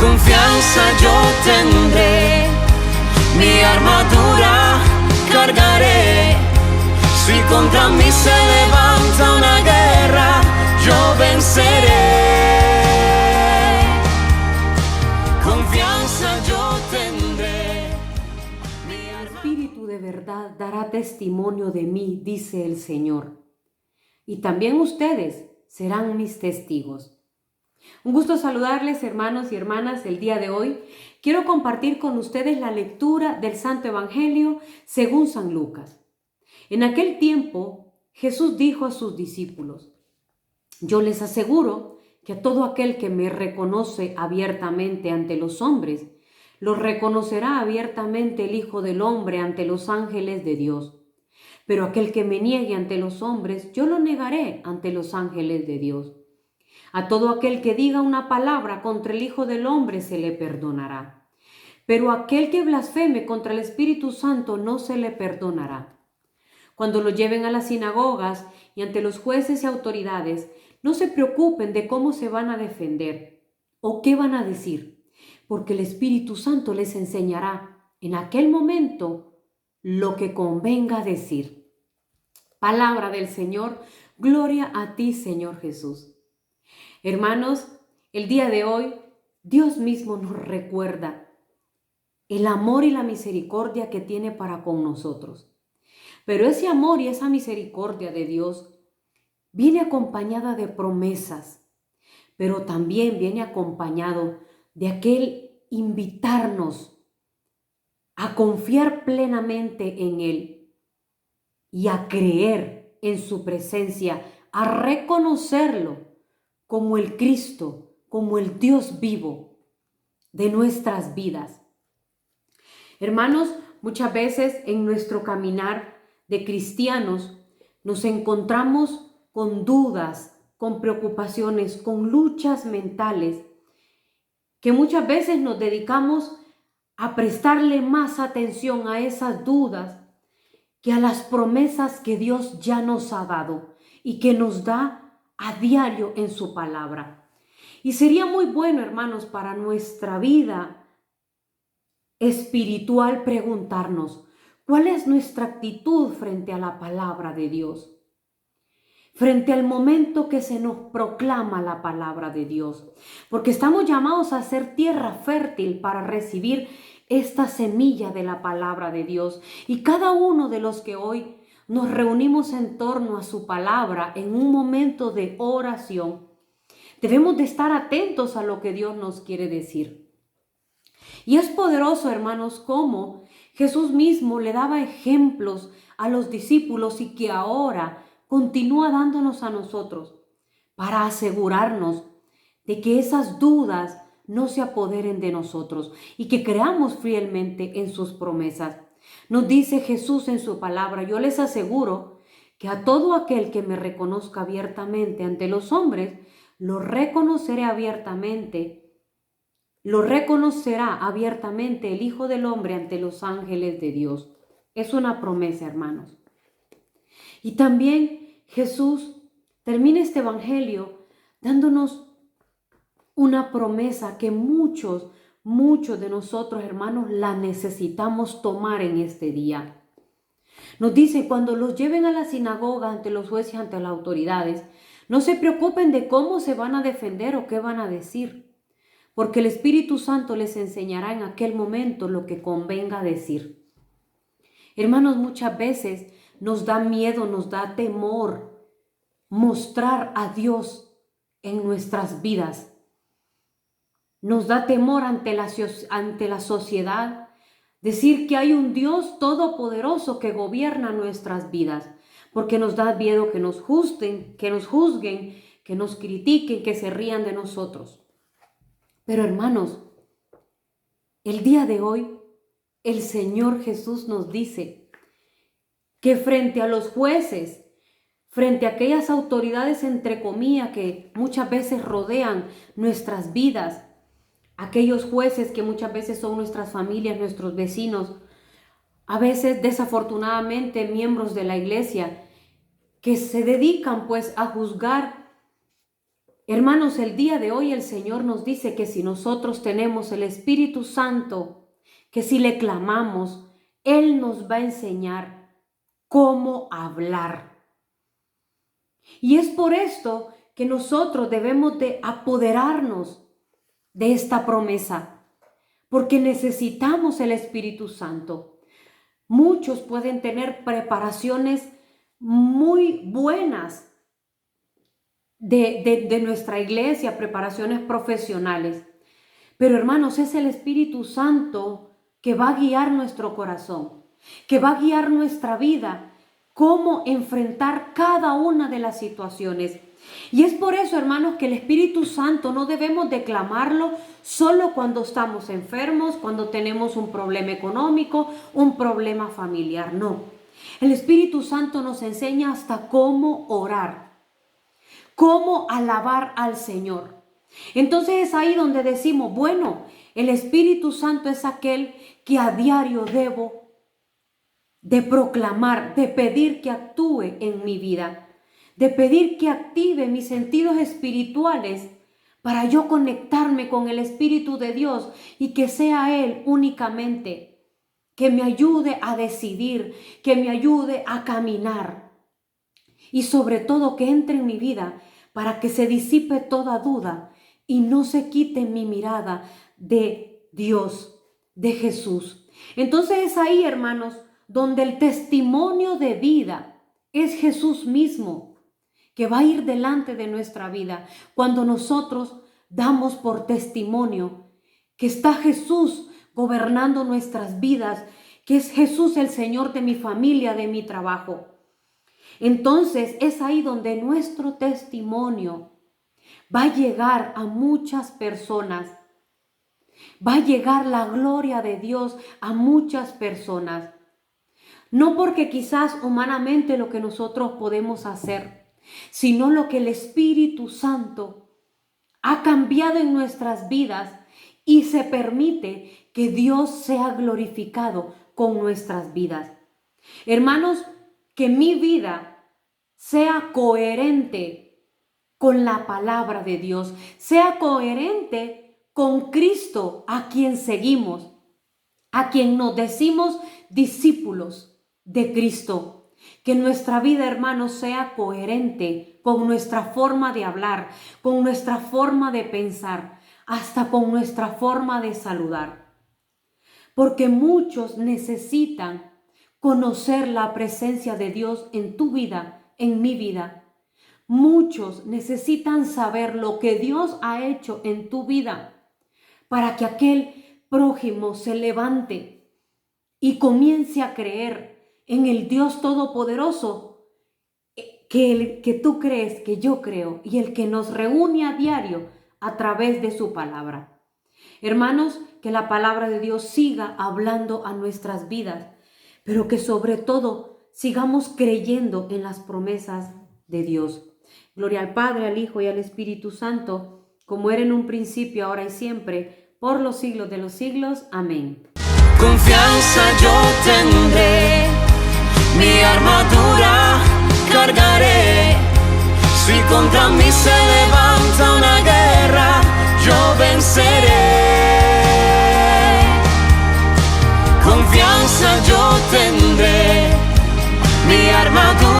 confianza yo tendré, mi armadura cargaré. Si contra mí se levanta una guerra, yo venceré. Confianza yo tendré. El Espíritu de verdad dará testimonio de mí, dice el Señor. Y también ustedes serán mis testigos. Un gusto saludarles, hermanos y hermanas, el día de hoy. Quiero compartir con ustedes la lectura del Santo Evangelio según San Lucas. En aquel tiempo, Jesús dijo a sus discípulos: yo les aseguro que a todo aquel que me reconoce abiertamente ante los hombres, lo reconocerá abiertamente el Hijo del Hombre ante los ángeles de Dios. Pero aquel que me niegue ante los hombres, yo lo negaré ante los ángeles de Dios. A todo aquel que diga una palabra contra el Hijo del Hombre se le perdonará. Pero aquel que blasfeme contra el Espíritu Santo no se le perdonará. Cuando lo lleven a las sinagogas y ante los jueces y autoridades, no se preocupen de cómo se van a defender o qué van a decir, porque el Espíritu Santo les enseñará en aquel momento lo que convenga decir. Palabra del Señor, gloria a ti, Señor Jesús. Hermanos, el día de hoy, Dios mismo nos recuerda el amor y la misericordia que tiene para con nosotros. Pero ese amor y esa misericordia de Dios viene acompañada de promesas, pero también viene acompañado de aquel invitarnos a confiar plenamente en Él y a creer en su presencia, a reconocerlo como el Cristo, como el Dios vivo de nuestras vidas. Hermanos, muchas veces en nuestro caminar de cristianos nos encontramos con dudas, con preocupaciones, con luchas mentales, que muchas veces nos dedicamos a prestarle más atención a esas dudas que a las promesas que Dios ya nos ha dado y que nos da a diario en su palabra. Y sería muy bueno, hermanos, para nuestra vida espiritual preguntarnos: ¿cuál es nuestra actitud frente a la palabra de Dios? Frente al momento que se nos proclama la palabra de Dios. Porque estamos llamados a ser tierra fértil para recibir esta semilla de la palabra de Dios. Y cada uno de los que hoy nos reunimos en torno a su palabra en un momento de oración, debemos de estar atentos a lo que Dios nos quiere decir. Y es poderoso, hermanos, cómo Jesús mismo le daba ejemplos a los discípulos y que ahora continúa dándonos a nosotros para asegurarnos de que esas dudas no se apoderen de nosotros y que creamos fielmente en sus promesas. Nos dice Jesús en su palabra: yo les aseguro que a todo aquel que me reconozca abiertamente ante los hombres, lo reconocerá abiertamente el Hijo del Hombre ante los ángeles de Dios. Es una promesa, hermanos. Y también Jesús termina este evangelio dándonos una promesa que muchos de nosotros, hermanos, la necesitamos tomar en este día. Nos dice: cuando los lleven a la sinagoga ante los jueces y ante las autoridades, no se preocupen de cómo se van a defender o qué van a decir, porque el Espíritu Santo les enseñará en aquel momento lo que convenga decir. Hermanos, muchas veces nos da miedo, nos da temor mostrar a Dios en nuestras vidas. Nos da temor ante la sociedad decir que hay un Dios todopoderoso que gobierna nuestras vidas, porque nos da miedo que nos juzguen, que nos critiquen, que se rían de nosotros. Pero hermanos, el día de hoy el Señor Jesús nos dice que frente a los jueces, frente a aquellas autoridades entre comillas que muchas veces rodean nuestras vidas, aquellos jueces que muchas veces son nuestras familias, nuestros vecinos, a veces desafortunadamente miembros de la iglesia, que se dedican pues a juzgar Hermanos, el día de hoy el Señor nos dice que si nosotros tenemos el Espíritu Santo, que si le clamamos, Él nos va a enseñar cómo hablar. Y es por esto que nosotros debemos de apoderarnos de esta promesa, porque necesitamos el Espíritu Santo. Muchos pueden tener preparaciones muy buenas de nuestra iglesia, preparaciones profesionales. Pero hermanos, es el Espíritu Santo que va a guiar nuestro corazón, que va a guiar nuestra vida, cómo enfrentar cada una de las situaciones. Y es por eso, hermanos, que el Espíritu Santo no debemos declamarlo solo cuando estamos enfermos, cuando tenemos un problema económico, un problema familiar. No, el Espíritu Santo nos enseña hasta cómo orar, cómo alabar al Señor. Entonces es ahí donde decimos, bueno, el Espíritu Santo es aquel que a diario debo de proclamar, de pedir que actúe en mi vida, de pedir que active mis sentidos espirituales para yo conectarme con el Espíritu de Dios y que sea Él únicamente que me ayude a decidir, que me ayude a caminar y sobre todo que entre en mi vida para que se disipe toda duda y no se quite mi mirada de Dios, de Jesús. Entonces es ahí, hermanos, donde el testimonio de vida es Jesús mismo, que va a ir delante de nuestra vida. Cuando nosotros damos por testimonio que está Jesús gobernando nuestras vidas, que es Jesús el Señor de mi familia, de mi trabajo. Entonces es ahí donde nuestro testimonio va a llegar a muchas personas. Va a llegar la gloria de Dios a muchas personas. No porque quizás humanamente lo que nosotros podemos hacer, sino lo que el Espíritu Santo ha cambiado en nuestras vidas y se permite que Dios sea glorificado con nuestras vidas. Hermanos, que mi vida sea coherente con la palabra de Dios, sea coherente con Cristo, a quien seguimos, a quien nos decimos discípulos de Cristo. Que nuestra vida, hermanos, sea coherente con nuestra forma de hablar, con nuestra forma de pensar, hasta con nuestra forma de saludar. Porque muchos necesitan conocer la presencia de Dios en tu vida, en mi vida. Muchos necesitan saber lo que Dios ha hecho en tu vida para que aquel prójimo se levante y comience a creer en el Dios Todopoderoso que tú crees, que yo creo, y el que nos reúne a diario a través de su palabra. Hermanos, que la palabra de Dios siga hablando a nuestras vidas, pero que sobre todo sigamos creyendo en las promesas de Dios. Gloria al Padre, al Hijo y al Espíritu Santo, como era en un principio, ahora y siempre, por los siglos de los siglos. Amén. Confianza yo tendré, mi armadura cargaré. Si contra mí se levanta una guerra, yo venceré.